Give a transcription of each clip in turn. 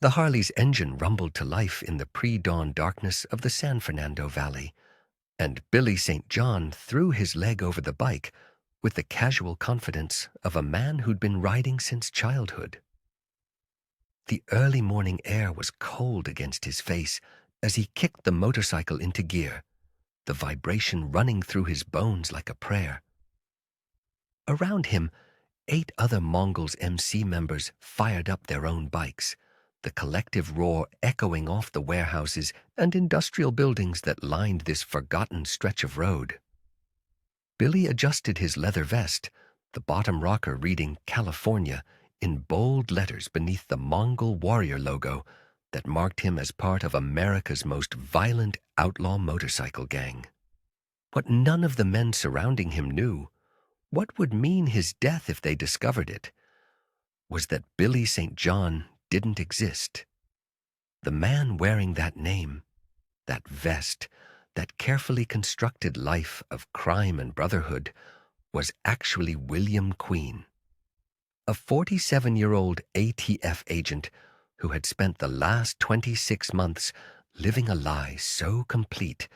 The Harley's engine rumbled to life in the pre-dawn darkness of the San Fernando Valley, and Billy St. John threw his leg over the bike with the casual confidence of a man who'd been riding since childhood. The early morning air was cold against his face as he kicked the motorcycle into gear, the vibration running through his bones like a prayer. Around him, 8 other Mongols MC members fired up their own bikes, the collective roar echoing off the warehouses and industrial buildings that lined this forgotten stretch of road. Billy adjusted his leather vest, the bottom rocker reading California in bold letters beneath the Mongol warrior logo that marked him as part of America's most violent outlaw motorcycle gang. What none of the men surrounding him knew, what would mean his death if they discovered it, was that Billy St. John didn't exist. The man wearing that name, that vest, that carefully constructed life of crime and brotherhood, was actually William Queen, a 47-year-old ATF agent who had spent the last 26 months living a lie so complete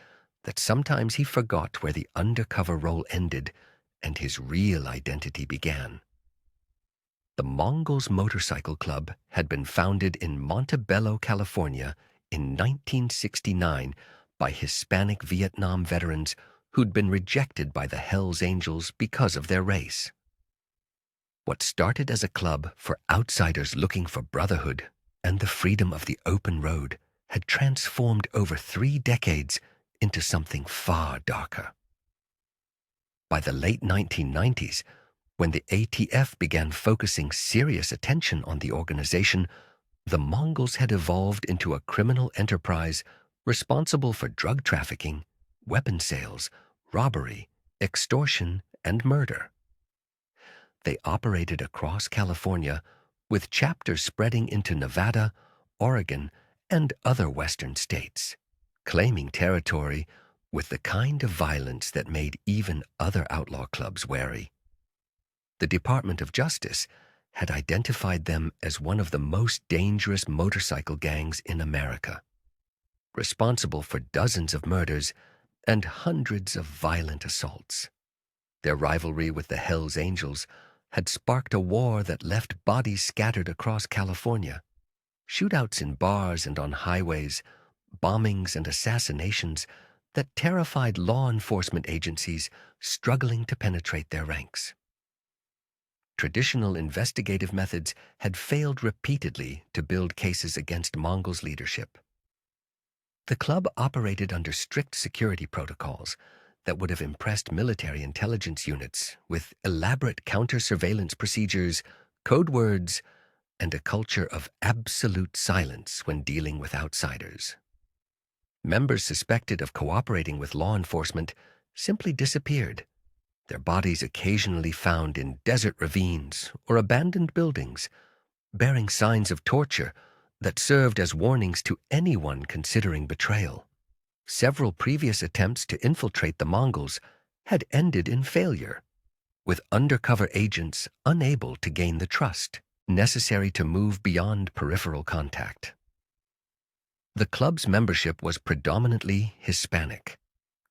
that sometimes he forgot where the undercover role ended and his real identity began. The Mongols Motorcycle Club had been founded in Montebello, California in 1969 by Hispanic Vietnam veterans who'd been rejected by the Hells Angels because of their race. What started as a club for outsiders looking for brotherhood and the freedom of the open road had transformed over 3 decades into something far darker. By the late 1990s, when the ATF began focusing serious attention on the organization, the Mongols had evolved into a criminal enterprise responsible for drug trafficking, weapon sales, robbery, extortion, and murder. They operated across California, with chapters spreading into Nevada, Oregon, and other western states, claiming territory with the kind of violence that made even other outlaw clubs wary. The Department of Justice had identified them as one of the most dangerous motorcycle gangs in America, responsible for dozens of murders and hundreds of violent assaults. Their rivalry with the Hells Angels had sparked a war that left bodies scattered across California, shootouts in bars and on highways, bombings and assassinations that terrified law enforcement agencies struggling to penetrate their ranks. Traditional investigative methods had failed repeatedly to build cases against Mongols' leadership. The club operated under strict security protocols that would have impressed military intelligence units with elaborate counter-surveillance procedures, code words, and a culture of absolute silence when dealing with outsiders. Members suspected of cooperating with law enforcement simply disappeared, their bodies occasionally found in desert ravines or abandoned buildings, bearing signs of torture that served as warnings to anyone considering betrayal. Several previous attempts to infiltrate the Mongols had ended in failure, with undercover agents unable to gain the trust necessary to move beyond peripheral contact. The club's membership was predominantly Hispanic,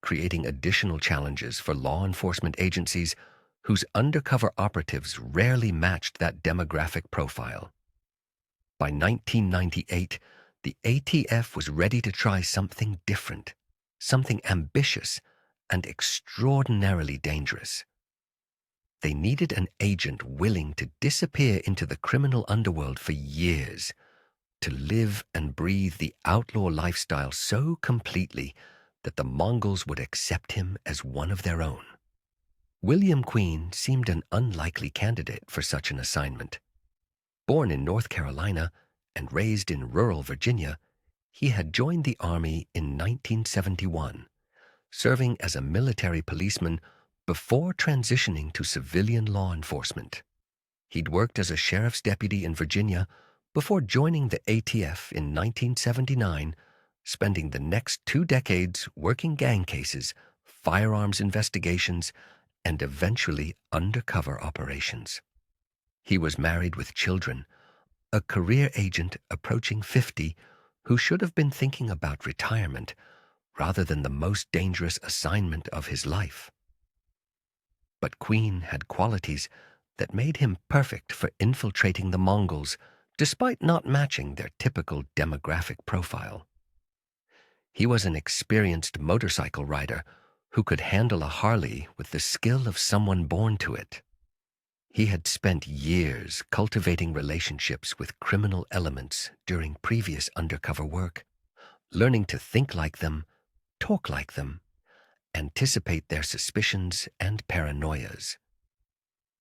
creating additional challenges for law enforcement agencies whose undercover operatives rarely matched that demographic profile. By 1998, the ATF was ready to try something different, something ambitious and extraordinarily dangerous. They needed an agent willing to disappear into the criminal underworld for years, to live and breathe the outlaw lifestyle so completely that the Mongols would accept him as one of their own. William Queen seemed an unlikely candidate for such an assignment. Born in North Carolina and raised in rural Virginia, he had joined the Army in 1971, serving as a military policeman before transitioning to civilian law enforcement. He'd worked as a sheriff's deputy in Virginia before joining the ATF in 1979, spending the next 2 decades working gang cases, firearms investigations, and eventually undercover operations. He was married with children, a career agent approaching 50 who should have been thinking about retirement rather than the most dangerous assignment of his life. But Queen had qualities that made him perfect for infiltrating the Mongols, despite not matching their typical demographic profile. He was an experienced motorcycle rider who could handle a Harley with the skill of someone born to it. He had spent years cultivating relationships with criminal elements during previous undercover work, learning to think like them, talk like them, anticipate their suspicions and paranoias.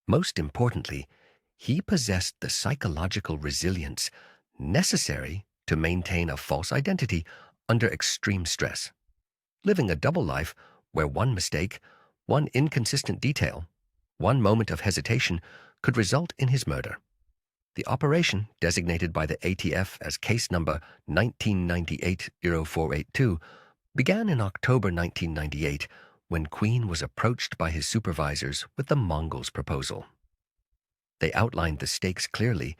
Most importantly, he possessed the psychological resilience necessary to maintain a false identity under extreme stress, living a double life where one mistake, one inconsistent detail, one moment of hesitation could result in his murder. The operation, designated by the ATF as case number 1998-0482, began in October 1998 when Queen was approached by his supervisors with the Mongols' proposal. They outlined the stakes clearly,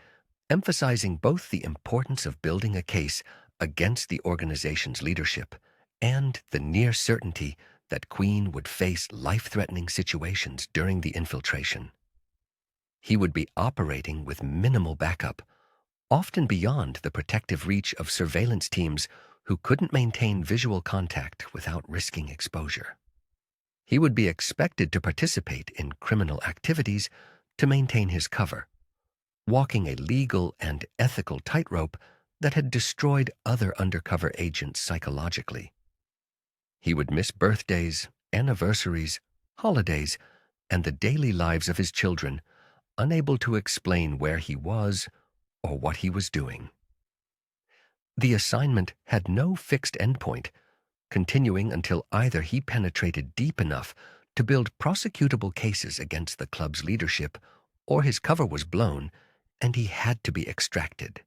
emphasizing both the importance of building a case against the organization's leadership and the near certainty that Queen would face life-threatening situations during the infiltration. He would be operating with minimal backup, often beyond the protective reach of surveillance teams who couldn't maintain visual contact without risking exposure. He would be expected to participate in criminal activities to maintain his cover, walking a legal and ethical tightrope that had destroyed other undercover agents psychologically. He would miss birthdays, anniversaries, holidays, and the daily lives of his children, unable to explain where he was or what he was doing. The assignment had no fixed endpoint, continuing until either he penetrated deep enough to build prosecutable cases against the club's leadership, or his cover was blown and he had to be extracted.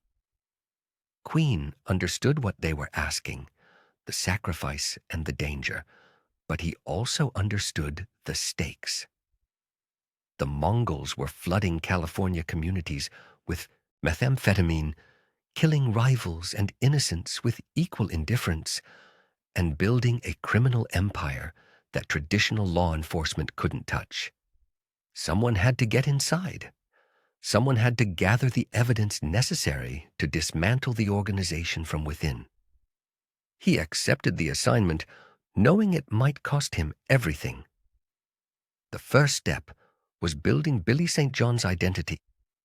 Queen understood what they were asking, the sacrifice and the danger, but he also understood the stakes. The Mongols were flooding California communities with methamphetamine, killing rivals and innocents with equal indifference, and building a criminal empire that traditional law enforcement couldn't touch. Someone had to get inside. Someone had to gather the evidence necessary to dismantle the organization from within. He accepted the assignment, knowing it might cost him everything. The first step was building Billy St. John's identity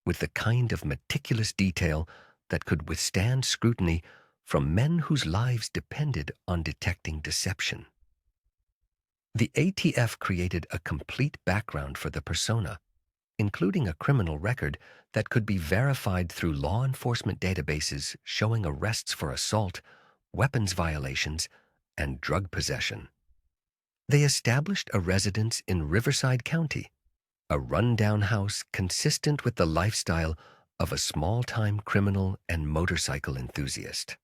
with the kind of meticulous detail that could withstand scrutiny from men whose lives depended on detecting deception. The ATF created a complete background for the persona, including a criminal record that could be verified through law enforcement databases showing arrests for assault, weapons violations, and drug possession. They established a residence in Riverside County, a rundown house consistent with the lifestyle of a small-time criminal and motorcycle enthusiast.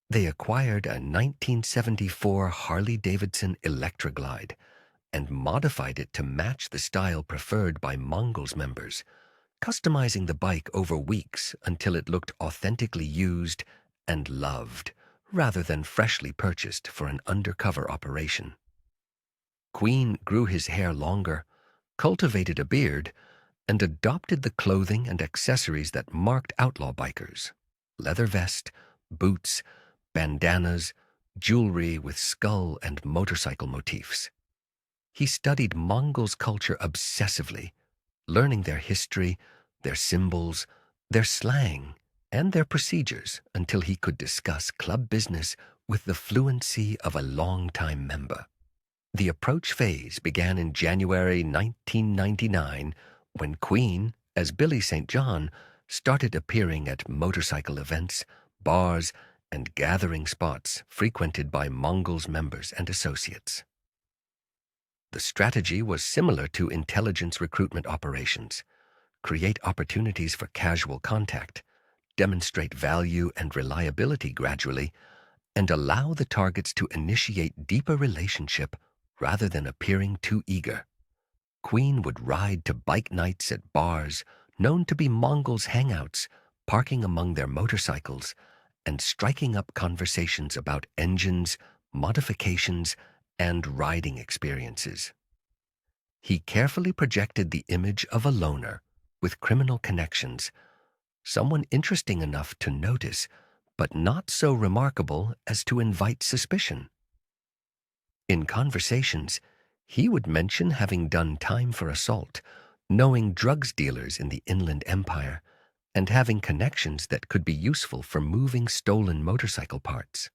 They acquired a 1974 Harley-Davidson Electroglide and modified it to match the style preferred by Mongols members, customizing the bike over weeks until it looked authentically used and loved, rather than freshly purchased for an undercover operation. Queen grew his hair longer, cultivated a beard, and adopted the clothing and accessories that marked outlaw bikers: leather vest, boots, bandanas, jewelry with skull and motorcycle motifs. He studied Mongols' culture obsessively, learning their history, their symbols, their slang, and their procedures until he could discuss club business with the fluency of a longtime member. The approach phase began in January 1999 when Queen, as Billy St. John, started appearing at motorcycle events, bars, and gathering spots frequented by Mongols members and associates. The strategy was similar to intelligence recruitment operations: create opportunities for casual contact, demonstrate value and reliability gradually, and allow the targets to initiate deeper relationship rather than appearing too eager. Queen would ride to bike nights at bars known to be Mongols' hangouts, parking among their motorcycles and striking up conversations about engines, modifications, and riding experiences. He carefully projected the image of a loner with criminal connections, someone interesting enough to notice, but not so remarkable as to invite suspicion. In conversations, he would mention having done time for assault, knowing drugs dealers in the Inland Empire, and having connections that could be useful for moving stolen motorcycle parts.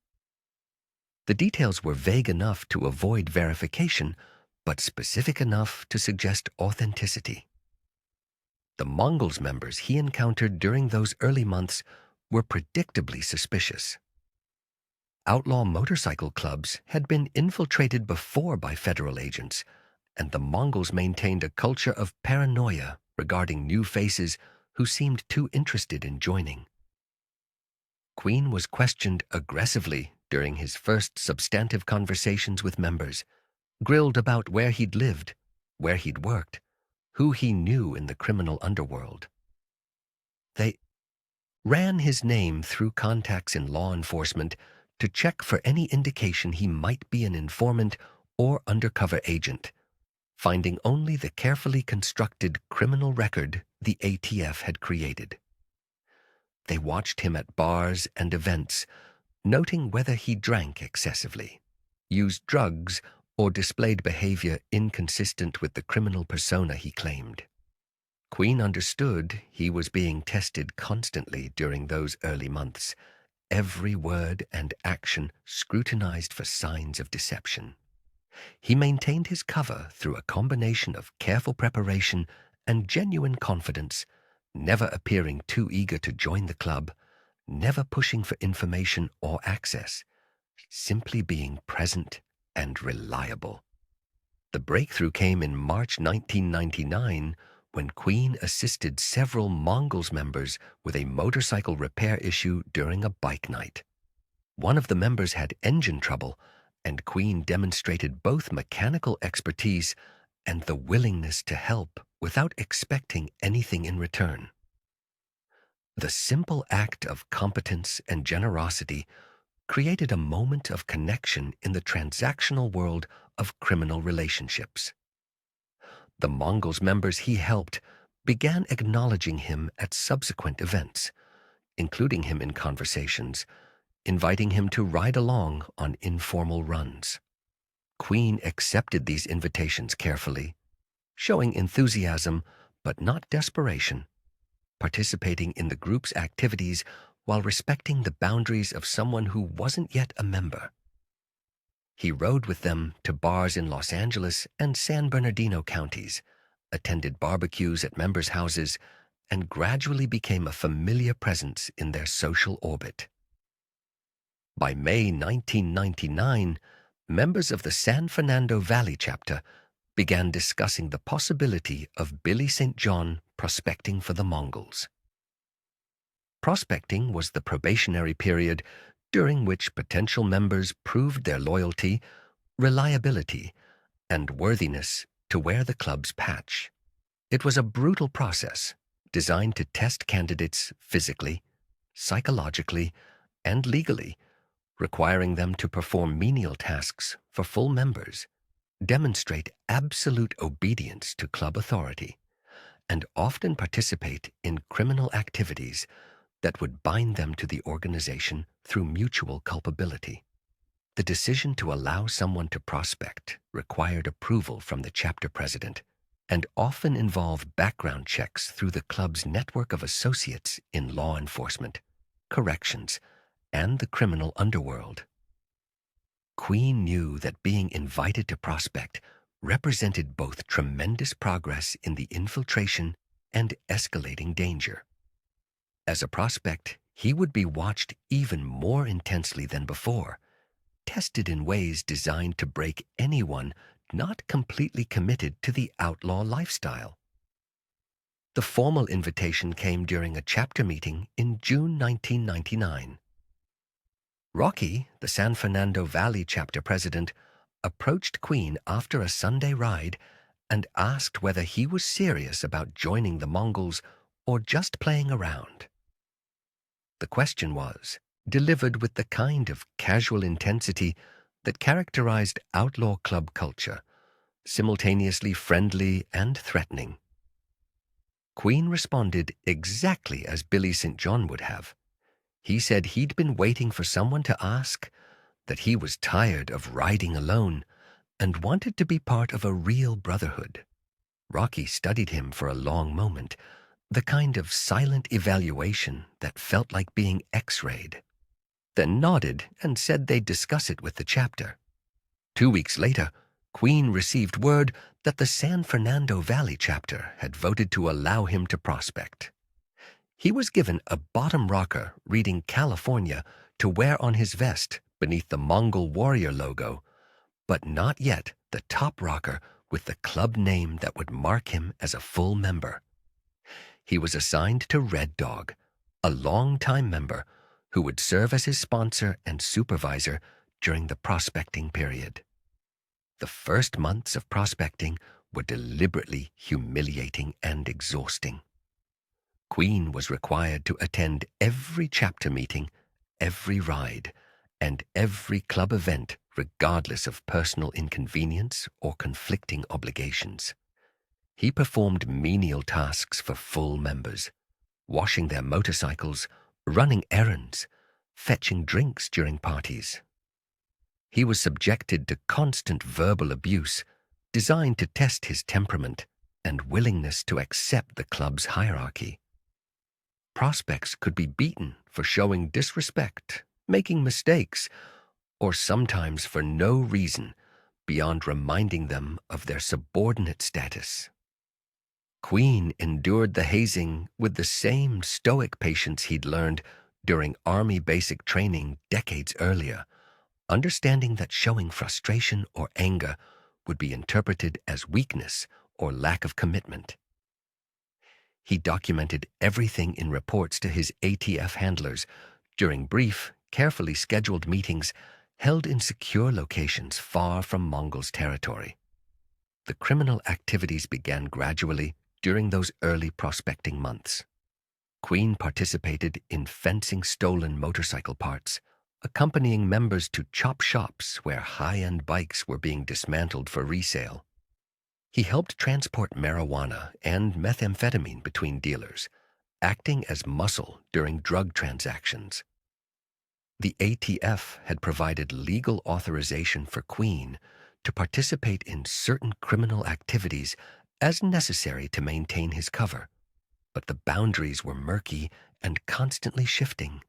The details were vague enough to avoid verification, but specific enough to suggest authenticity. The Mongols members he encountered during those early months were predictably suspicious. Outlaw motorcycle clubs had been infiltrated before by federal agents, and the Mongols maintained a culture of paranoia regarding new faces who seemed too interested in joining. Queen was questioned aggressively during his first substantive conversations with members, grilled about where he'd lived, where he'd worked, who he knew in the criminal underworld. They ran his name through contacts in law enforcement to check for any indication he might be an informant or undercover agent, finding only the carefully constructed criminal record the ATF had created. They watched him at bars and events, noting whether he drank excessively, used drugs, or displayed behavior inconsistent with the criminal persona he claimed. Queen understood he was being tested constantly during those early months, every word and action scrutinized for signs of deception. He maintained his cover through a combination of careful preparation and genuine confidence, never appearing too eager to join the club, never pushing for information or access, simply being present and reliable. The breakthrough came in March 1999 when Queen assisted several Mongols members with a motorcycle repair issue during a bike night. One of the members had engine trouble, and Queen demonstrated both mechanical expertise and the willingness to help without expecting anything in return. The simple act of competence and generosity created a moment of connection in the transactional world of criminal relationships. The Mongols members he helped began acknowledging him at subsequent events, including him in conversations, inviting him to ride along on informal runs. Queen accepted these invitations carefully, showing enthusiasm but not desperation, participating in the group's activities while respecting the boundaries of someone who wasn't yet a member. He rode with them to bars in Los Angeles and San Bernardino counties, attended barbecues at members' houses, and gradually became a familiar presence in their social orbit. By May 1999, members of the San Fernando Valley chapter began discussing the possibility of Billy St. John prospecting for the Mongols. Prospecting was the probationary period during which potential members proved their loyalty, reliability, and worthiness to wear the club's patch. It was a brutal process designed to test candidates physically, psychologically, and legally, requiring them to perform menial tasks for full members, demonstrate absolute obedience to club authority, and often participate in criminal activities that would bind them to the organization through mutual culpability. The decision to allow someone to prospect required approval from the chapter president and often involved background checks through the club's network of associates in law enforcement, corrections, and the criminal underworld. Queen knew that being invited to prospect represented both tremendous progress in the infiltration and escalating danger. As a prospect, he would be watched even more intensely than before, tested in ways designed to break anyone not completely committed to the outlaw lifestyle. The formal invitation came during a chapter meeting in June 1999. Rocky, the San Fernando Valley chapter president, approached Queen after a Sunday ride and asked whether he was serious about joining the Mongols or just playing around. The question was, delivered with the kind of casual intensity that characterized outlaw club culture, simultaneously friendly and threatening. Queen responded exactly as Billy St. John would have. He said he'd been waiting for someone to ask, that he was tired of riding alone and wanted to be part of a real brotherhood. Rocky studied him for a long moment, the kind of silent evaluation that felt like being X-rayed, then nodded and said they'd discuss it with the chapter. 2 weeks later, Queen received word that the San Fernando Valley chapter had voted to allow him to prospect. He was given a bottom rocker reading California to wear on his vest beneath the Mongol warrior logo, but not yet the top rocker with the club name that would mark him as a full member. He was assigned to Red Dog, a long-time member who would serve as his sponsor and supervisor during the prospecting period. The first months of prospecting were deliberately humiliating and exhausting. Queen was required to attend every chapter meeting, every ride, and every club event regardless of personal inconvenience or conflicting obligations. He performed menial tasks for full members, washing their motorcycles, running errands, fetching drinks during parties. He was subjected to constant verbal abuse, designed to test his temperament and willingness to accept the club's hierarchy. Prospects could be beaten for showing disrespect, making mistakes, or sometimes for no reason beyond reminding them of their subordinate status. Queen endured the hazing with the same stoic patience he'd learned during Army basic training decades earlier, understanding that showing frustration or anger would be interpreted as weakness or lack of commitment. He documented everything in reports to his ATF handlers during brief, carefully scheduled meetings held in secure locations far from Mongols' territory. The criminal activities began gradually during those early prospecting months. Queen participated in fencing stolen motorcycle parts, accompanying members to chop shops where high-end bikes were being dismantled for resale. He helped transport marijuana and methamphetamine between dealers, acting as muscle during drug transactions. The ATF had provided legal authorization for Queen to participate in certain criminal activities as necessary to maintain his cover, but the boundaries were murky and constantly shifting.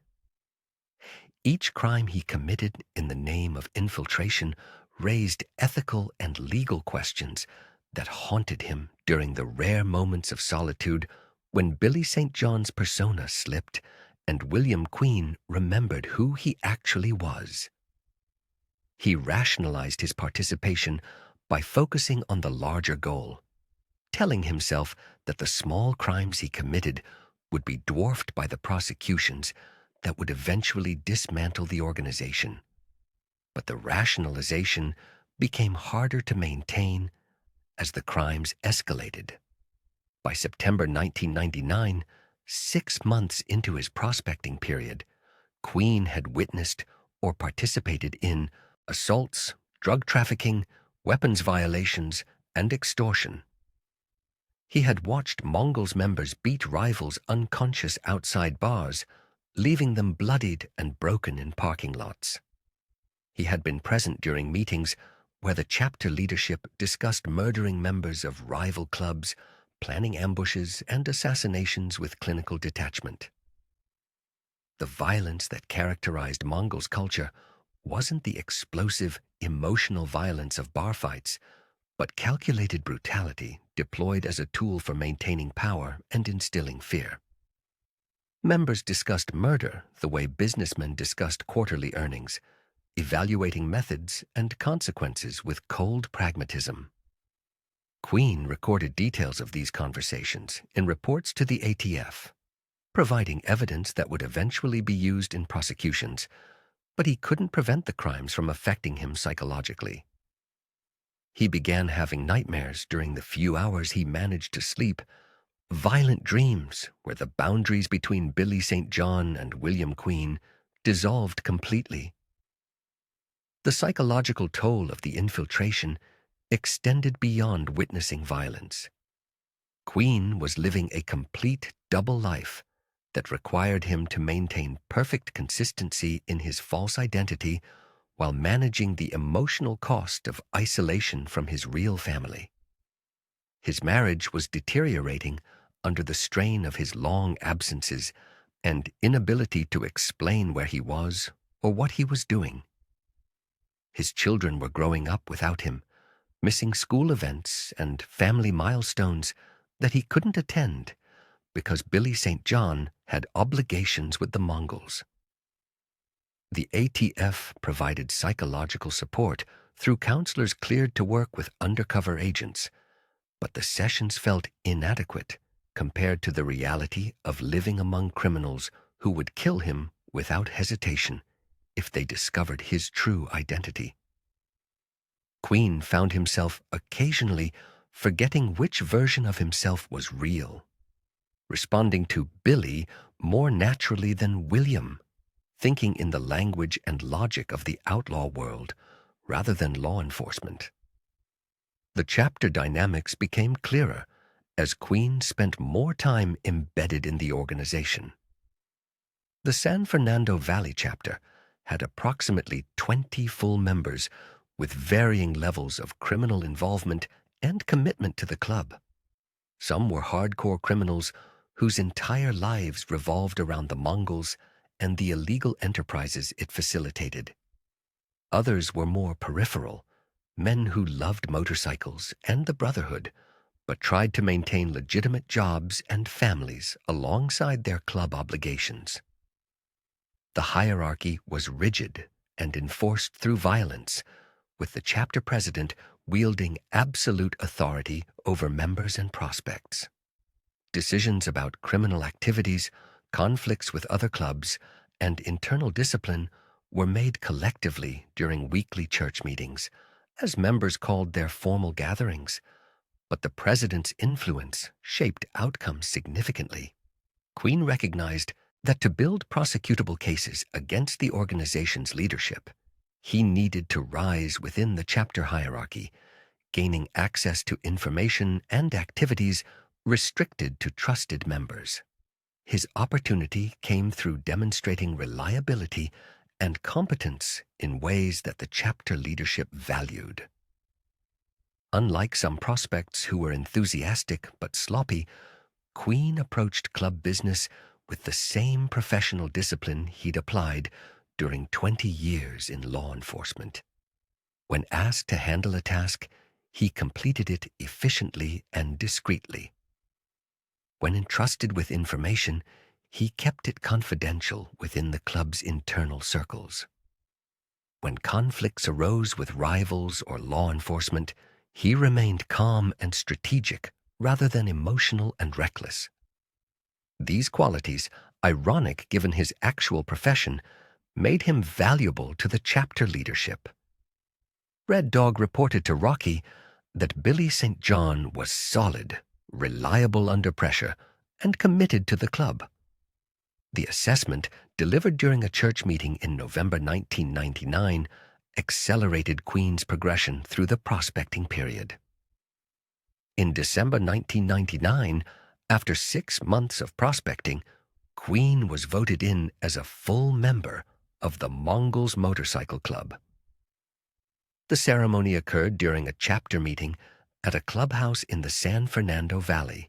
Each crime he committed in the name of infiltration raised ethical and legal questions that haunted him during the rare moments of solitude when Billy St. John's persona slipped and William Queen remembered who he actually was. He rationalized his participation by focusing on the larger goal, telling himself that the small crimes he committed would be dwarfed by the prosecutions that would eventually dismantle the organization. But the rationalization became harder to maintain as the crimes escalated. By September 1999, 6 months into his prospecting period, Queen had witnessed or participated in assaults, drug trafficking, weapons violations, and extortion. He had watched Mongols members beat rivals unconscious outside bars, leaving them bloodied and broken in parking lots. He had been present during meetings where the chapter leadership discussed murdering members of rival clubs, planning ambushes and assassinations with clinical detachment. The violence that characterized Mongols' culture wasn't the explosive, emotional violence of bar fights, but calculated brutality deployed as a tool for maintaining power and instilling fear. Members discussed murder the way businessmen discussed quarterly earnings, evaluating methods and consequences with cold pragmatism. Queen recorded details of these conversations in reports to the ATF, providing evidence that would eventually be used in prosecutions, but he couldn't prevent the crimes from affecting him psychologically. He began having nightmares during the few hours he managed to sleep violent dreams where the boundaries between Billy St. John and William Queen dissolved completely. The psychological toll of the infiltration extended beyond witnessing violence. Queen was living a complete double life that required him to maintain perfect consistency in his false identity while managing the emotional cost of isolation from his real family. His marriage was deteriorating under the strain of his long absences and inability to explain where he was or what he was doing. His children were growing up without him, missing school events and family milestones that he couldn't attend because Billy St. John had obligations with the Mongols. The ATF provided psychological support through counselors cleared to work with undercover agents, but the sessions felt inadequate compared to the reality of living among criminals who would kill him without hesitation if they discovered his true identity. Queen found himself occasionally forgetting which version of himself was real, responding to Billy more naturally than William, thinking in the language and logic of the outlaw world rather than law enforcement. The chapter dynamics became clearer as Queen spent more time embedded in the organization. The San Fernando Valley chapter had approximately 20 full members with varying levels of criminal involvement and commitment to the club. Some were hardcore criminals whose entire lives revolved around the Mongols and the illegal enterprises it facilitated. Others were more peripheral, men who loved motorcycles and the brotherhood, but tried to maintain legitimate jobs and families alongside their club obligations. The hierarchy was rigid and enforced through violence, with the chapter president wielding absolute authority over members and prospects. Decisions about criminal activities, conflicts with other clubs, and internal discipline were made collectively during weekly church meetings, as members called their formal gatherings, but the president's influence shaped outcomes significantly. Queen recognized that to build prosecutable cases against the organization's leadership, he needed to rise within the chapter hierarchy, gaining access to information and activities restricted to trusted members. His opportunity came through demonstrating reliability and competence in ways that the chapter leadership valued. Unlike some prospects who were enthusiastic but sloppy, Queen approached club business with the same professional discipline he'd applied during 20 years in law enforcement. When asked to handle a task, he completed it efficiently and discreetly. When entrusted with information, he kept it confidential within the club's internal circles. When conflicts arose with rivals or law enforcement, he remained calm and strategic rather than emotional and reckless. These qualities, ironic given his actual profession, made him valuable to the chapter leadership. Red Dog reported to Rocky that Billy St. John was solid, reliable under pressure, and committed to the club. The assessment, delivered during a church meeting in November 1999, accelerated Queen's progression through the prospecting period. In December 1999, after 6 months of prospecting, Queen was voted in as a full member of the Mongols Motorcycle Club. The ceremony occurred during a chapter meeting at a clubhouse in the San Fernando Valley,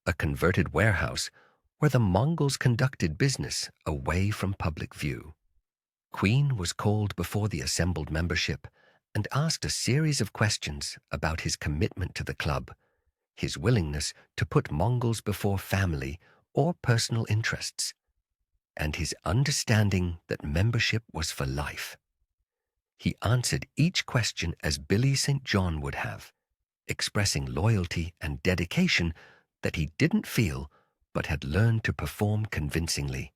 a converted warehouse where the Mongols conducted business away from public view. Queen was called before the assembled membership and asked a series of questions about his commitment to the club, his willingness to put Mongols before family or personal interests, and his understanding that membership was for life. He answered each question as Billy St. John would have, expressing loyalty and dedication that he didn't feel but had learned to perform convincingly.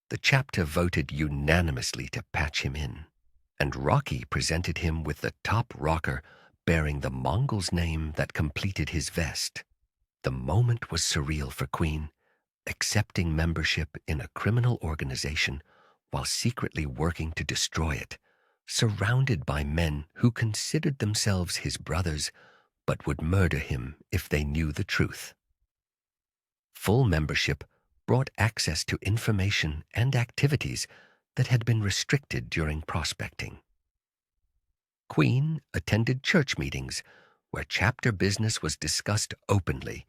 The chapter voted unanimously to patch him in, and Rocky presented him with the top rocker bearing the Mongol's name that completed his vest. The moment was surreal for Queen, accepting membership in a criminal organization while secretly working to destroy it, surrounded by men who considered themselves his brothers but would murder him if they knew the truth. Full membership brought access to information and activities that had been restricted during prospecting. Queen attended church meetings where chapter business was discussed openly,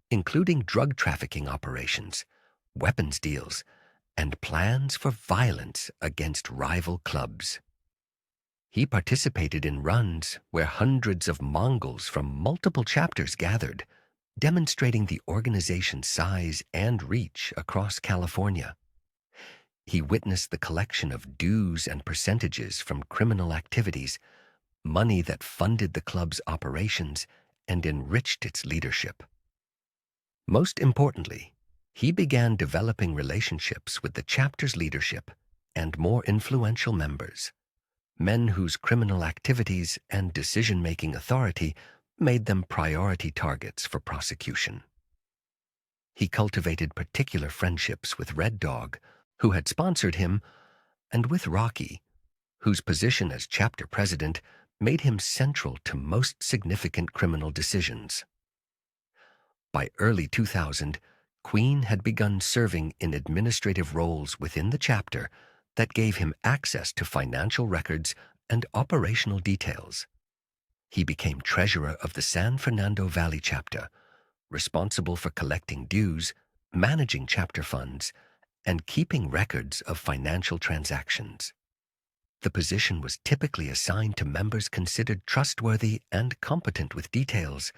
including drug trafficking operations, weapons deals, and plans for violence against rival clubs. He participated in runs where hundreds of Mongols from multiple chapters gathered, demonstrating the organization's size and reach across California. He witnessed the collection of dues and percentages from criminal activities, money that funded the club's operations and enriched its leadership. Most importantly, he began developing relationships with the chapter's leadership and more influential members, men whose criminal activities and decision-making authority made them priority targets for prosecution. He cultivated particular friendships with Red Dog, who had sponsored him, and with Rocky, whose position as chapter president made him central to most significant criminal decisions. By early 2000, Queen had begun serving in administrative roles within the chapter that gave him access to financial records and operational details. He became treasurer of the San Fernando Valley chapter, responsible for collecting dues, managing chapter funds, and keeping records of financial transactions. The position was typically assigned to members considered trustworthy and competent with details,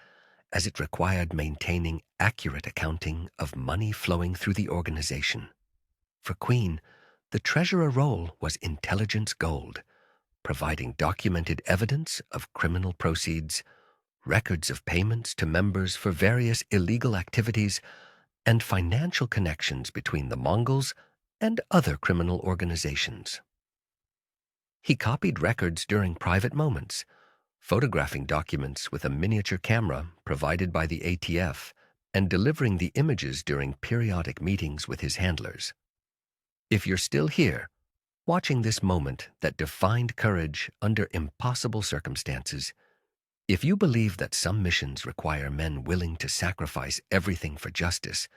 as it required maintaining accurate accounting of money flowing through the organization. For Queen, the treasurer role was intelligence gold, providing documented evidence of criminal proceeds, records of payments to members for various illegal activities, and financial connections between the Mongols and other criminal organizations. He copied records during private moments, photographing documents with a miniature camera provided by the ATF and delivering the images during periodic meetings with his handlers. If you're still here, watching this moment that defined courage under impossible circumstances, if you believe that some missions require men willing to sacrifice everything for justice,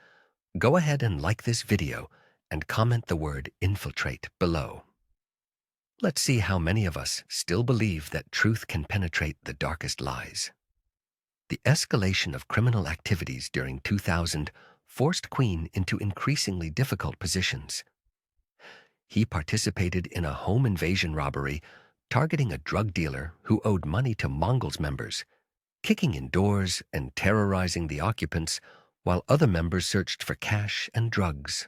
go ahead and like this video and comment the word infiltrate below. Let's see how many of us still believe that truth can penetrate the darkest lies. The escalation of criminal activities during 2000 forced Queen into increasingly difficult positions. He participated in a home invasion robbery targeting a drug dealer who owed money to Mongols members, kicking in doors and terrorizing the occupants while other members searched for cash and drugs.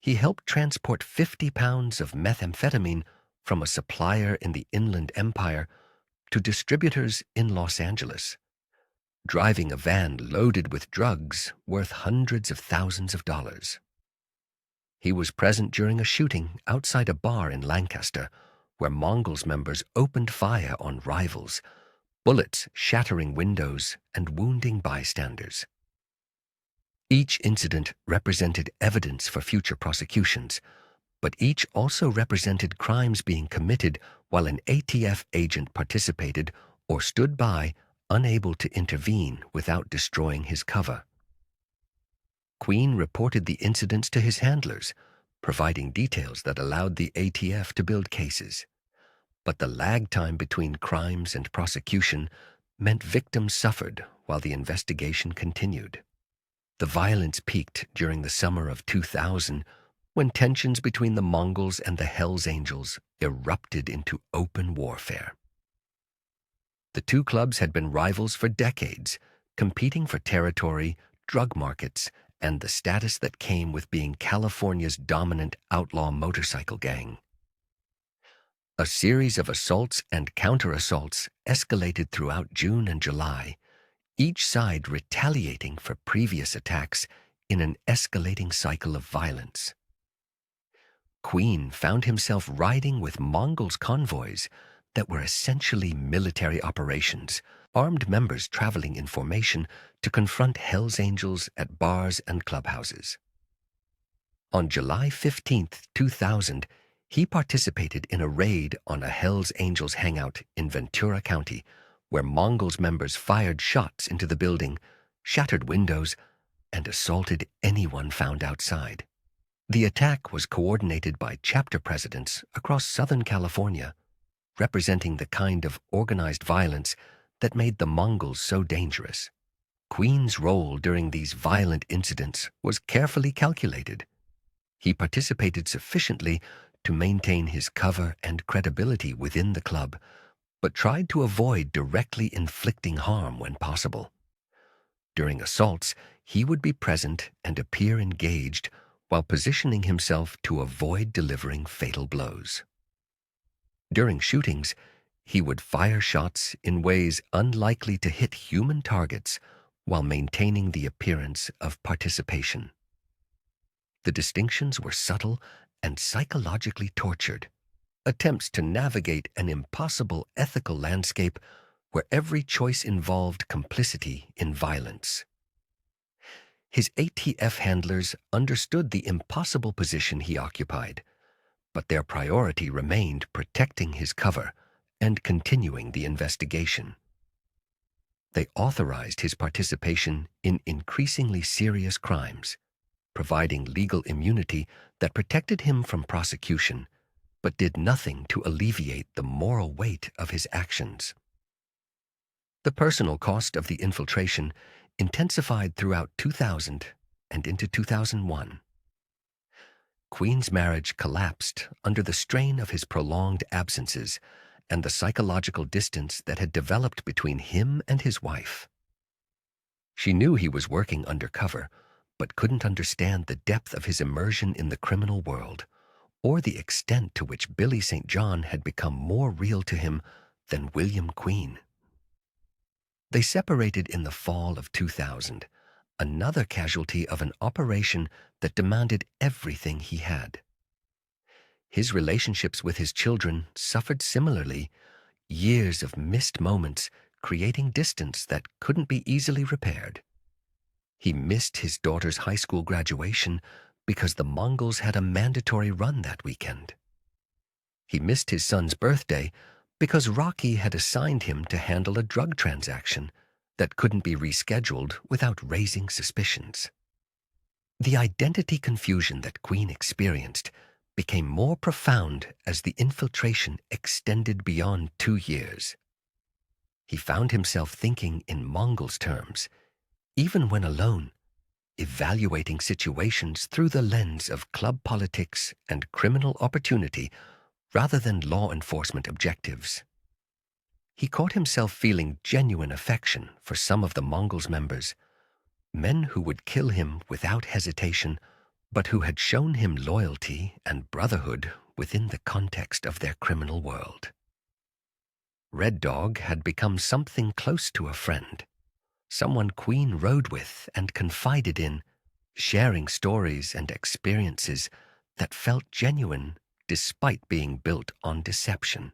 He helped transport 50 pounds of methamphetamine from a supplier in the Inland Empire to distributors in Los Angeles, driving a van loaded with drugs worth hundreds of thousands of dollars. He was present during a shooting outside a bar in Lancaster, where Mongols members opened fire on rivals, bullets shattering windows and wounding bystanders. Each incident represented evidence for future prosecutions, but each also represented crimes being committed while an ATF agent participated or stood by, unable to intervene without destroying his cover. Queen reported the incidents to his handlers, providing details that allowed the ATF to build cases. But the lag time between crimes and prosecution meant victims suffered while the investigation continued. The violence peaked during the summer of 2000 when tensions between the Mongols and the Hells Angels erupted into open warfare. The two clubs had been rivals for decades, competing for territory, drug markets, and the status that came with being California's dominant outlaw motorcycle gang. A series of assaults and counter-assaults escalated throughout June and July, each side retaliating for previous attacks in an escalating cycle of violence. Queen found himself riding with Mongols' convoys that were essentially military operations, armed members traveling in formation to confront Hells Angels at bars and clubhouses. On July 15, 2000, he participated in a raid on a Hells Angels hangout in Ventura County, where Mongols members fired shots into the building, shattered windows, and assaulted anyone found outside. The attack was coordinated by chapter presidents across Southern California, representing the kind of organized violence that made the Mongols so dangerous. Queen's role during these violent incidents was carefully calculated. He participated sufficiently to maintain his cover and credibility within the club, but tried to avoid directly inflicting harm when possible. During assaults, he would be present and appear engaged while positioning himself to avoid delivering fatal blows. During shootings, he would fire shots in ways unlikely to hit human targets while maintaining the appearance of participation. The distinctions were subtle and psychologically tortured, attempts to navigate an impossible ethical landscape where every choice involved complicity in violence. His ATF handlers understood the impossible position he occupied, but their priority remained protecting his cover and continuing the investigation. They authorized his participation in increasingly serious crimes, providing legal immunity that protected him from prosecution, but did nothing to alleviate the moral weight of his actions. The personal cost of the infiltration intensified throughout 2000 and into 2001. Queen's marriage collapsed under the strain of his prolonged absences and the psychological distance that had developed between him and his wife. She knew he was working undercover, but couldn't understand the depth of his immersion in the criminal world, or the extent to which Billy St. John had become more real to him than William Queen. They separated in the fall of 2000, another casualty of an operation that demanded everything he had. His relationships with his children suffered similarly, years of missed moments creating distance that couldn't be easily repaired. He missed his daughter's high school graduation because the Mongols had a mandatory run that weekend. He missed his son's birthday because Rocky had assigned him to handle a drug transaction that couldn't be rescheduled without raising suspicions. The identity confusion that Queen experienced became more profound as the infiltration extended beyond 2 years. He found himself thinking in Mongols terms, even when alone, evaluating situations through the lens of club politics and criminal opportunity rather than law enforcement objectives. He caught himself feeling genuine affection for some of the Mongols' members, men who would kill him without hesitation, but who had shown him loyalty and brotherhood within the context of their criminal world. Red Dog had become something close to a friend, someone Queen rode with and confided in, sharing stories and experiences that felt genuine despite being built on deception.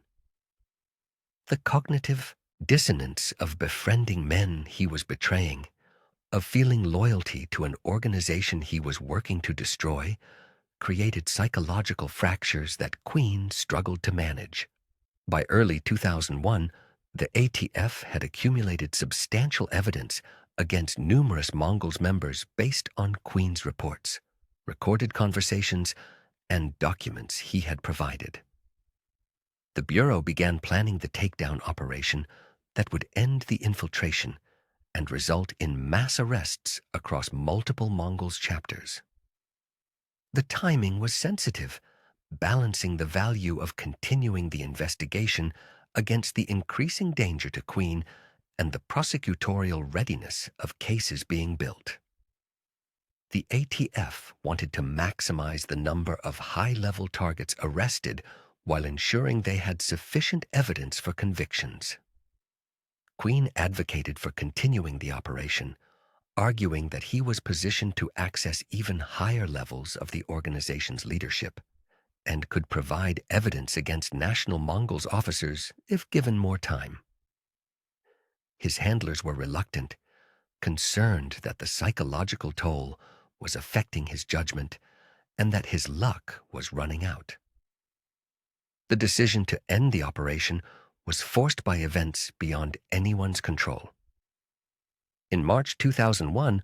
The cognitive dissonance of befriending men he was betraying, of feeling loyalty to an organization he was working to destroy, created psychological fractures that Queen struggled to manage. By early 2001, the ATF had accumulated substantial evidence against numerous Mongols members based on Queen's reports, recorded conversations, and documents he had provided. The Bureau began planning the takedown operation that would end the infiltration and result in mass arrests across multiple Mongols chapters. The timing was sensitive, balancing the value of continuing the investigation against the increasing danger to Queen and the prosecutorial readiness of cases being built. The ATF wanted to maximize the number of high-level targets arrested while ensuring they had sufficient evidence for convictions. Queen advocated for continuing the operation, arguing that he was positioned to access even higher levels of the organization's leadership, and could provide evidence against National Mongols officers if given more time. His handlers were reluctant, concerned that the psychological toll was affecting his judgment and that his luck was running out. The decision to end the operation was forced by events beyond anyone's control. In March 2001,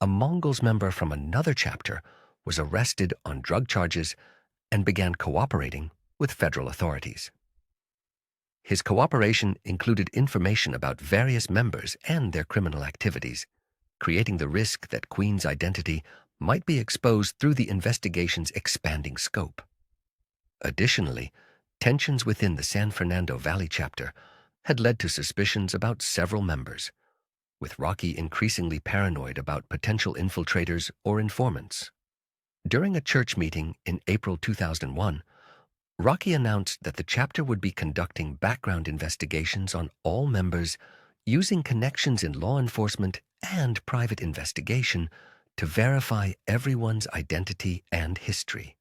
a Mongols member from another chapter was arrested on drug charges and began cooperating with federal authorities. His cooperation included information about various members and their criminal activities, creating the risk that Queen's identity might be exposed through the investigation's expanding scope. Additionally, tensions within the San Fernando Valley chapter had led to suspicions about several members, with Rocky increasingly paranoid about potential infiltrators or informants. During a church meeting in April 2001, Rocky announced that the chapter would be conducting background investigations on all members using connections in law enforcement and private investigation to verify everyone's identity and history.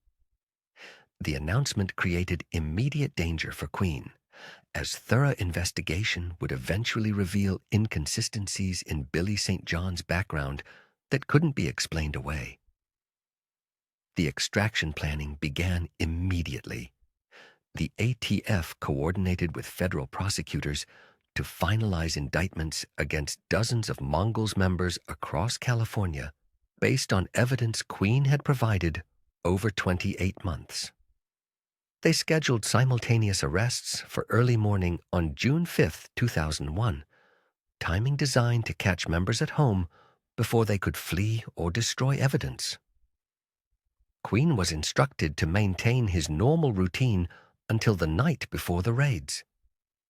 The announcement created immediate danger for Queen, as thorough investigation would eventually reveal inconsistencies in Billy St. John's background that couldn't be explained away. The extraction planning began immediately. The ATF coordinated with federal prosecutors to finalize indictments against dozens of Mongols members across California based on evidence Queen had provided over 28 months. They scheduled simultaneous arrests for early morning on June 5, 2001, timing designed to catch members at home before they could flee or destroy evidence. Queen was instructed to maintain his normal routine until the night before the raids,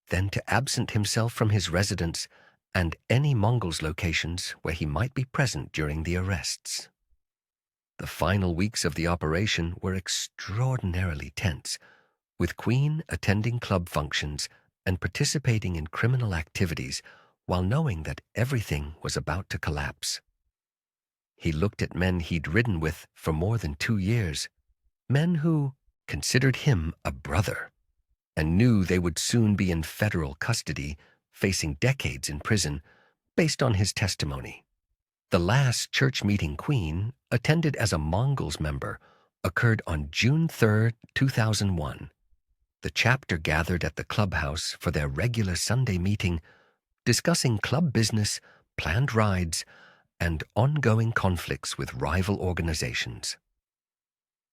then to absent himself from his residence and any Mongols locations where he might be present during the arrests. The final weeks of the operation were extraordinarily tense, with Queen attending club functions and participating in criminal activities while knowing that everything was about to collapse. He looked at men he'd ridden with for more than 2 years, men who considered him a brother and knew they would soon be in federal custody, facing decades in prison, based on his testimony. The last church meeting Queen attended as a Mongols member occurred on June 3, 2001. The chapter gathered at the clubhouse for their regular Sunday meeting, discussing club business, planned rides, and ongoing conflicts with rival organizations.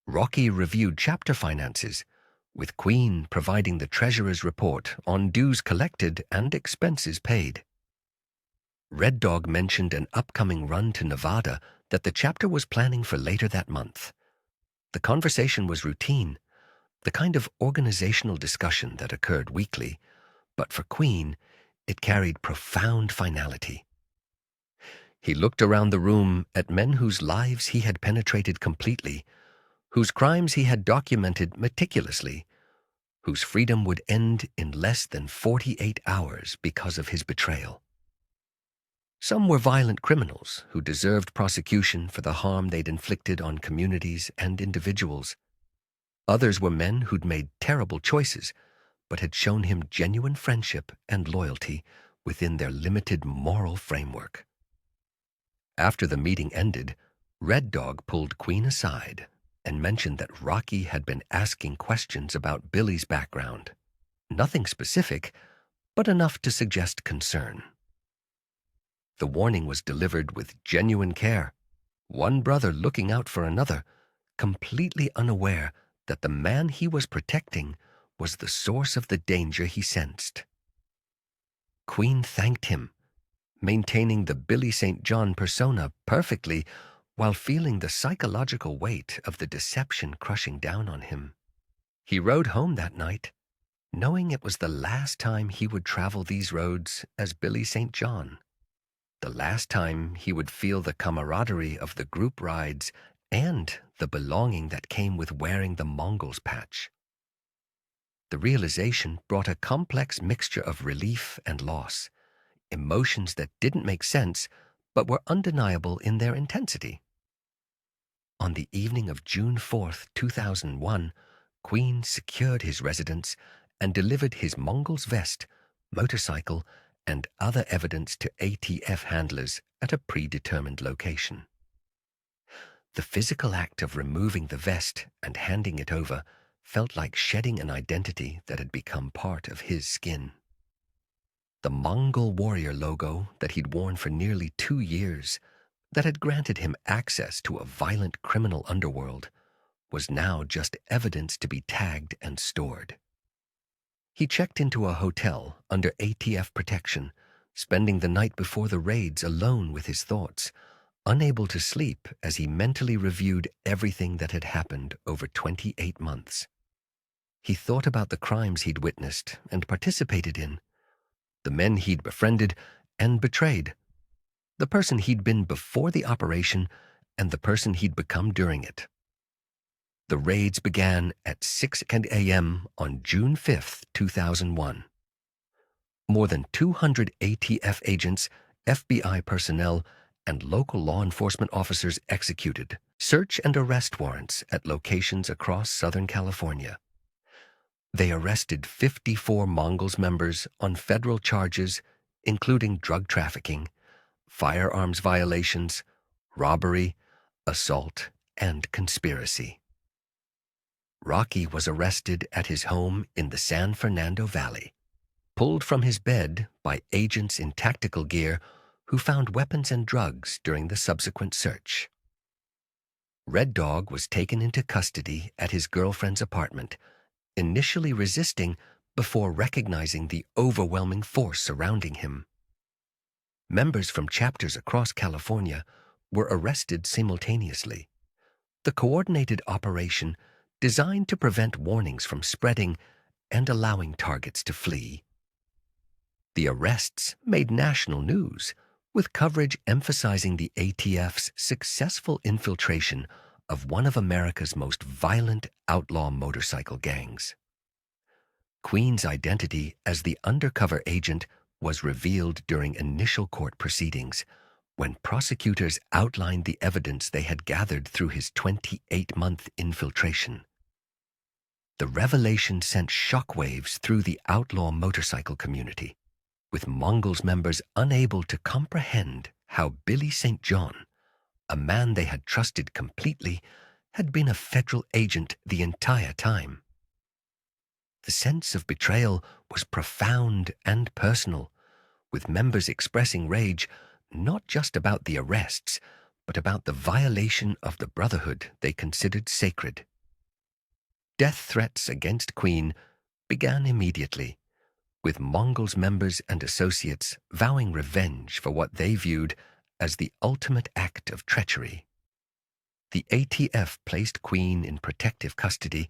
Rocky reviewed chapter finances, with Queen providing the treasurer's report on dues collected and expenses paid. Red Dog mentioned an upcoming run to Nevada that the chapter was planning for later that month. The conversation was routine, the kind of organizational discussion that occurred weekly, but for Queen, it carried profound finality. He looked around the room at men whose lives he had penetrated completely, whose crimes he had documented meticulously, whose freedom would end in less than 48 hours because of his betrayal. Some were violent criminals who deserved prosecution for the harm they'd inflicted on communities and individuals. Others were men who'd made terrible choices, but had shown him genuine friendship and loyalty within their limited moral framework. After the meeting ended, Red Dog pulled Queen aside and mentioned that Rocky had been asking questions about Billy's background. Nothing specific, but enough to suggest concern. The warning was delivered with genuine care, one brother looking out for another, completely unaware that the man he was protecting was the source of the danger he sensed. Queen thanked him, maintaining the Billy St. John persona perfectly while feeling the psychological weight of the deception crushing down on him. He rode home that night, knowing it was the last time he would travel these roads as Billy St. John, the last time he would feel the camaraderie of the group rides and the belonging that came with wearing the Mongols patch. The realization brought a complex mixture of relief and loss, emotions that didn't make sense but were undeniable in their intensity. On the evening of June 4, 2001, Queen secured his residence and delivered his Mongol's vest, motorcycle, and other evidence to ATF handlers at a predetermined location. The physical act of removing the vest and handing it over felt like shedding an identity that had become part of his skin. The Mongol warrior logo that he'd worn for nearly 2 years, that had granted him access to a violent criminal underworld, was now just evidence to be tagged and stored. He checked into a hotel under ATF protection, spending the night before the raids alone with his thoughts, unable to sleep as he mentally reviewed everything that had happened over 28 months. He thought about the crimes he'd witnessed and participated in, the men he'd befriended and betrayed, the person he'd been before the operation and the person he'd become during it. The raids began at 6 a.m. on June 5, 2001. More than 200 ATF agents, FBI personnel, and local law enforcement officers executed search and arrest warrants at locations across Southern California. They arrested 54 Mongols members on federal charges, including drug trafficking, firearms violations, robbery, assault, and conspiracy. Rocky was arrested at his home in the San Fernando Valley, pulled from his bed by agents in tactical gear who found weapons and drugs during the subsequent search. Red Dog was taken into custody at his girlfriend's apartment, initially resisting before recognizing the overwhelming force surrounding him. Members from chapters across California were arrested simultaneously. The coordinated operation designed to prevent warnings from spreading and allowing targets to flee. The arrests made national news, with coverage emphasizing the ATF's successful infiltration of one of America's most violent outlaw motorcycle gangs. Queen's identity as the undercover agent was revealed during initial court proceedings, when prosecutors outlined the evidence they had gathered through his 28-month infiltration. The revelation sent shockwaves through the outlaw motorcycle community, with Mongols members unable to comprehend how Billy St. John, a man they had trusted completely, had been a federal agent the entire time. The sense of betrayal was profound and personal, with members expressing rage not just about the arrests, but about the violation of the brotherhood they considered sacred. Death threats against Queen began immediately, with Mongols members and associates vowing revenge for what they viewed as the ultimate act of treachery. The ATF placed Queen in protective custody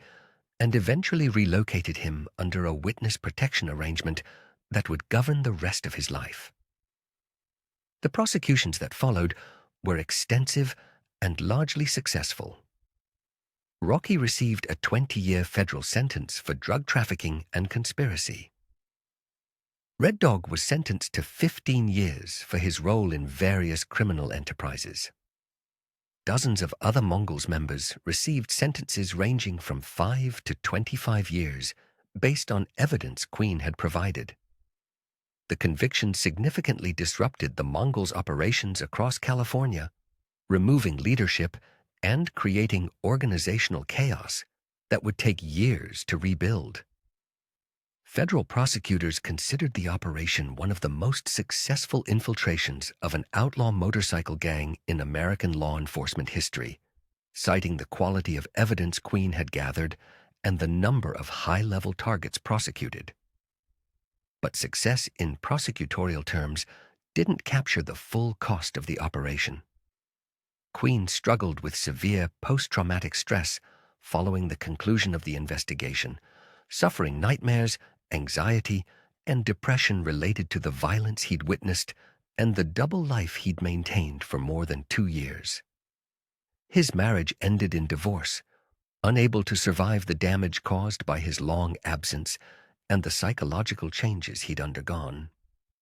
and eventually relocated him under a witness protection arrangement that would govern the rest of his life. The prosecutions that followed were extensive and largely successful. Rocky received a 20-year federal sentence for drug trafficking and conspiracy. Red Dog was sentenced to 15 years for his role in various criminal enterprises. Dozens of other Mongols members received sentences ranging from 5 to 25 years based on evidence Queen had provided. The conviction significantly disrupted the Mongols' operations across California, removing leadership and creating organizational chaos that would take years to rebuild. Federal prosecutors considered the operation one of the most successful infiltrations of an outlaw motorcycle gang in American law enforcement history, citing the quality of evidence Queen had gathered and the number of high-level targets prosecuted. But success in prosecutorial terms didn't capture the full cost of the operation. Queen struggled with severe post-traumatic stress following the conclusion of the investigation, suffering nightmares, anxiety, and depression related to the violence he'd witnessed and the double life he'd maintained for more than 2 years. His marriage ended in divorce, unable to survive the damage caused by his long absence and the psychological changes he'd undergone.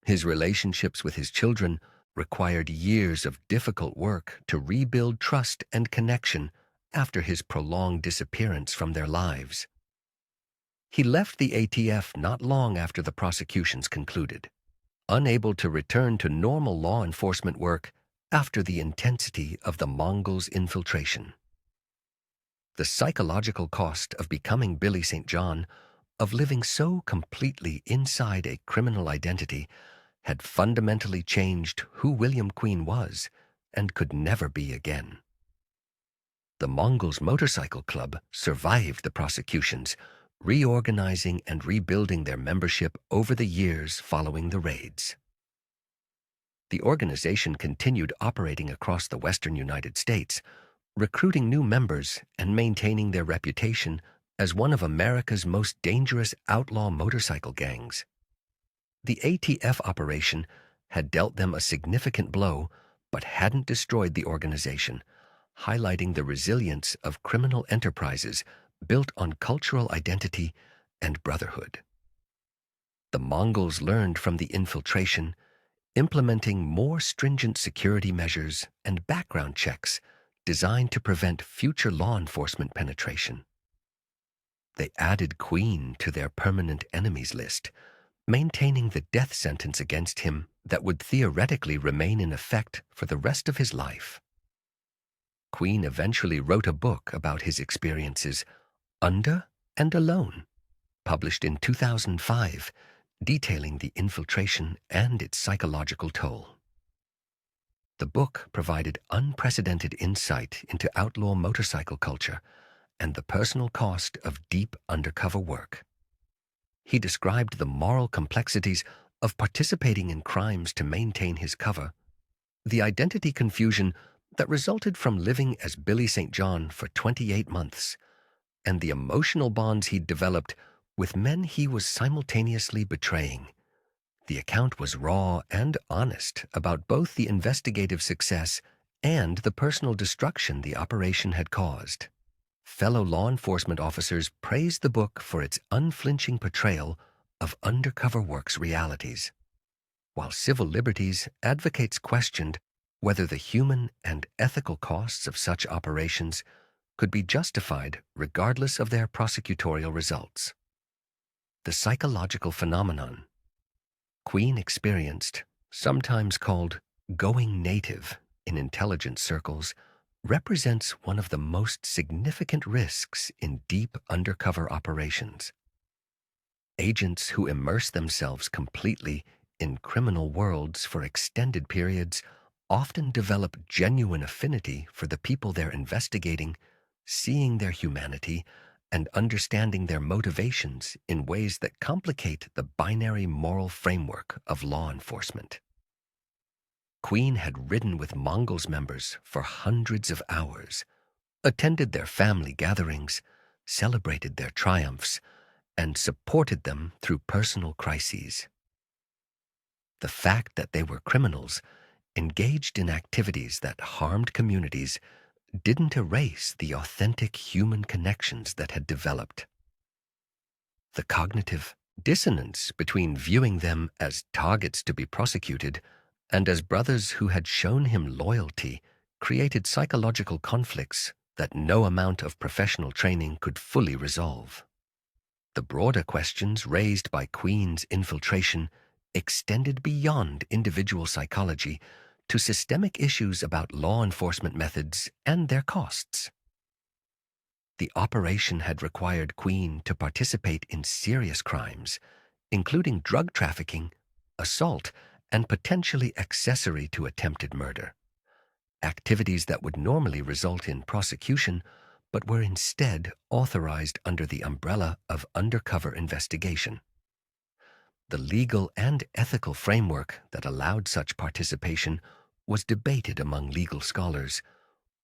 His relationships with his children required years of difficult work to rebuild trust and connection after his prolonged disappearance from their lives. He left the ATF not long after the prosecutions concluded, unable to return to normal law enforcement work after the intensity of the Mongols' infiltration. The psychological cost of becoming Billy St. John, of living so completely inside a criminal identity, had fundamentally changed who William Queen was and could never be again. The Mongols Motorcycle Club survived the prosecutions, reorganizing and rebuilding their membership over the years following the raids. The organization continued operating across the western United States, recruiting new members and maintaining their reputation as one of America's most dangerous outlaw motorcycle gangs. The ATF operation had dealt them a significant blow, but hadn't destroyed the organization, highlighting the resilience of criminal enterprises built on cultural identity and brotherhood. The Mongols learned from the infiltration, implementing more stringent security measures and background checks designed to prevent future law enforcement penetration. They added Queen to their permanent enemies list, maintaining the death sentence against him that would theoretically remain in effect for the rest of his life. Queen eventually wrote a book about his experiences, Under and Alone, published in 2005, detailing the infiltration and its psychological toll. The book provided unprecedented insight into outlaw motorcycle culture and the personal cost of deep undercover work. He described the moral complexities of participating in crimes to maintain his cover, the identity confusion that resulted from living as Billy St. John for 28 months, and the emotional bonds he'd developed with men he was simultaneously betraying. The account was raw and honest about both the investigative success and the personal destruction the operation had caused. Fellow law enforcement officers praised the book for its unflinching portrayal of undercover work's realities, while Civil Liberties advocates questioned whether the human and ethical costs of such operations could be justified regardless of their prosecutorial results. The psychological phenomenon Queen experienced, sometimes called going native in intelligence circles, represents one of the most significant risks in deep undercover operations. Agents who immerse themselves completely in criminal worlds for extended periods often develop genuine affinity for the people they're investigating, seeing their humanity and understanding their motivations in ways that complicate the binary moral framework of law enforcement. Queen had ridden with Mongols members for hundreds of hours, attended their family gatherings, celebrated their triumphs, and supported them through personal crises. The fact that they were criminals, engaged in activities that harmed communities, didn't erase the authentic human connections that had developed. The cognitive dissonance between viewing them as targets to be prosecuted and as brothers who had shown him loyalty created psychological conflicts that no amount of professional training could fully resolve. The broader questions raised by Queen's infiltration extended beyond individual psychology to systemic issues about law enforcement methods and their costs. The operation had required Queen to participate in serious crimes, including drug trafficking, assault, and potentially accessory to attempted murder, activities that would normally result in prosecution but were instead authorized under the umbrella of undercover investigation. The legal and ethical framework that allowed such participation was debated among legal scholars,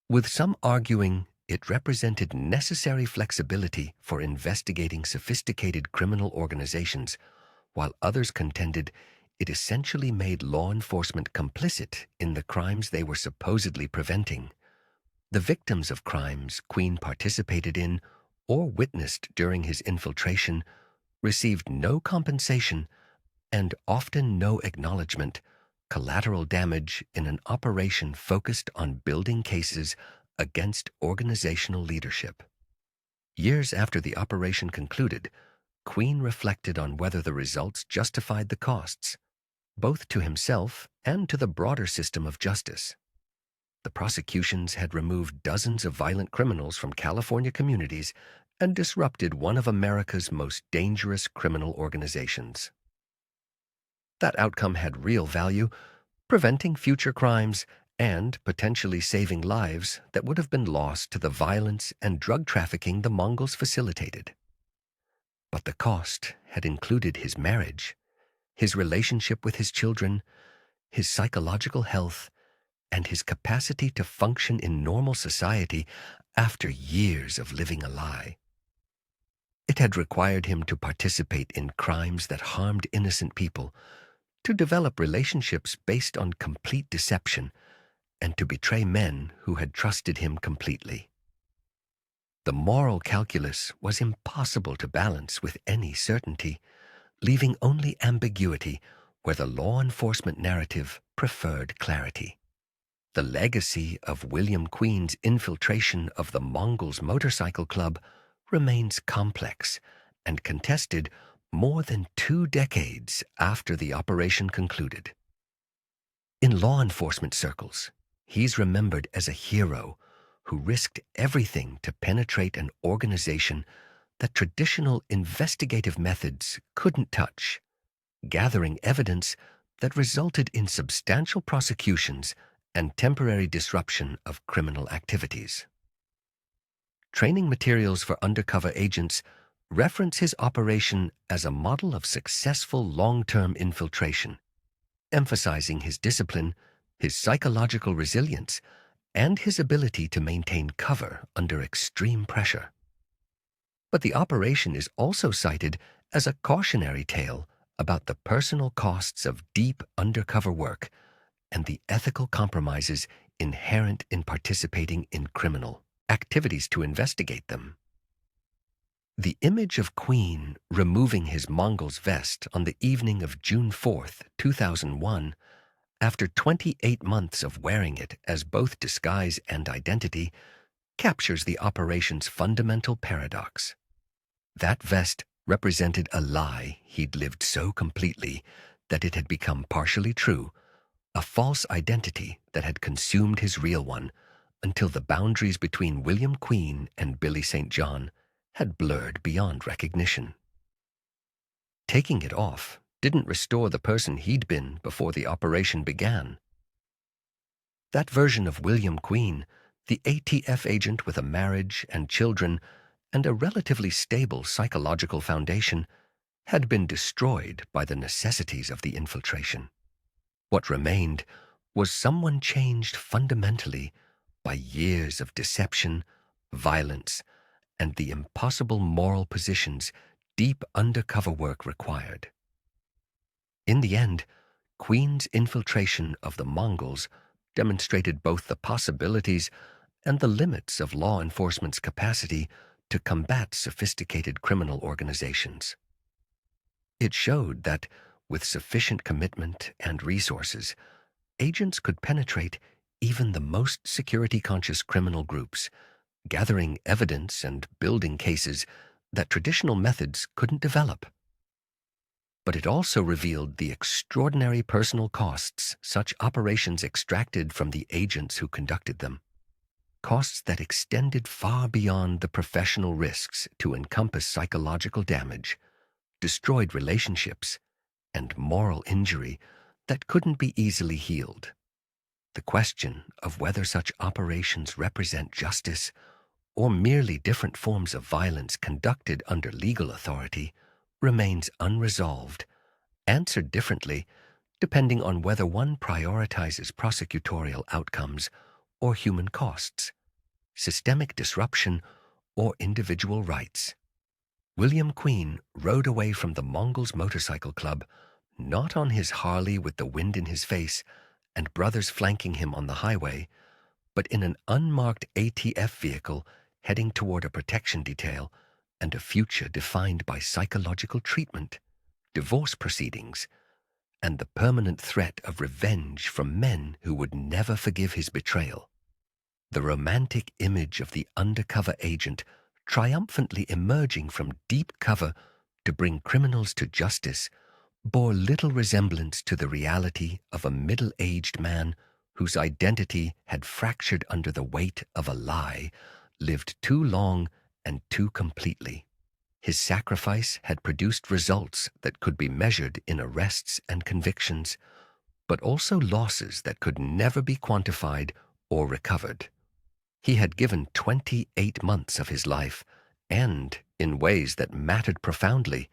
with some arguing it represented necessary flexibility for investigating sophisticated criminal organizations, while others contended it essentially made law enforcement complicit in the crimes they were supposedly preventing. The victims of crimes Queen participated in or witnessed during his infiltration received no compensation and often no acknowledgement, collateral damage in an operation focused on building cases against organizational leadership. Years after the operation concluded, Queen reflected on whether the results justified the costs, both to himself and to the broader system of justice. The prosecutions had removed dozens of violent criminals from California communities and disrupted one of America's most dangerous criminal organizations. That outcome had real value, preventing future crimes and potentially saving lives that would have been lost to the violence and drug trafficking the Mongols facilitated. But the cost had included his marriage, his relationship with his children, his psychological health, and his capacity to function in normal society after years of living a lie. It had required him to participate in crimes that harmed innocent people, to develop relationships based on complete deception, and to betray men who had trusted him completely. The moral calculus was impossible to balance with any certainty, leaving only ambiguity where the law enforcement narrative preferred clarity. The legacy of William Queen's infiltration of the Mongols Motorcycle Club remains complex and contested more than 2 decades after the operation concluded. In law enforcement circles, he's remembered as a hero who risked everything to penetrate an organization that traditional investigative methods couldn't touch, gathering evidence that resulted in substantial prosecutions and temporary disruption of criminal activities. Training materials for undercover agents reference his operation as a model of successful long-term infiltration, emphasizing his discipline, his psychological resilience, and his ability to maintain cover under extreme pressure. But the operation is also cited as a cautionary tale about the personal costs of deep undercover work and the ethical compromises inherent in participating in criminal activities to investigate them. The image of Queen removing his Mongol's vest on the evening of June 4th, 2001, after 28 months of wearing it as both disguise and identity, captures the operation's fundamental paradox. That vest represented a lie he'd lived so completely that it had become partially true, a false identity that had consumed his real one until the boundaries between William Queen and Billy St. John had blurred beyond recognition. Taking it off didn't restore the person he'd been before the operation began. That version of William Queen, the ATF agent with a marriage and children and a relatively stable psychological foundation, had been destroyed by the necessities of the infiltration. What remained was someone changed fundamentally by years of deception, violence, and the impossible moral positions deep undercover work required. In the end, Queen's infiltration of the Mongols demonstrated both the possibilities and the limits of law enforcement's capacity to combat sophisticated criminal organizations. It showed that, with sufficient commitment and resources, agents could penetrate even the most security-conscious criminal groups, gathering evidence and building cases that traditional methods couldn't develop. But it also revealed the extraordinary personal costs such operations extracted from the agents who conducted them, costs that extended far beyond the professional risks to encompass psychological damage, destroyed relationships, and moral injury that couldn't be easily healed. The question of whether such operations represent justice or merely different forms of violence conducted under legal authority remains unresolved, answered differently depending on whether one prioritizes prosecutorial outcomes or human costs, systemic disruption or individual rights. William Queen rode away from the Mongols Motorcycle Club not on his Harley with the wind in his face and brothers flanking him on the highway, but in an unmarked ATF vehicle heading toward a protection detail and a future defined by psychological treatment, divorce proceedings, and the permanent threat of revenge from men who would never forgive his betrayal. The romantic image of the undercover agent triumphantly emerging from deep cover to bring criminals to justice bore little resemblance to the reality of a middle-aged man whose identity had fractured under the weight of a lie, lived too long and too completely. His sacrifice had produced results that could be measured in arrests and convictions, but also losses that could never be quantified or recovered. He had given 28 months of his life, and, in ways that mattered profoundly,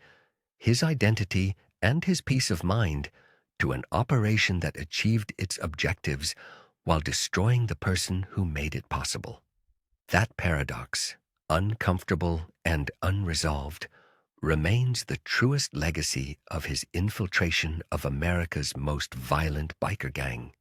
his identity and his peace of mind to an operation that achieved its objectives while destroying the person who made it possible. That paradox, uncomfortable and unresolved, remains the truest legacy of his infiltration of America's most violent biker gang.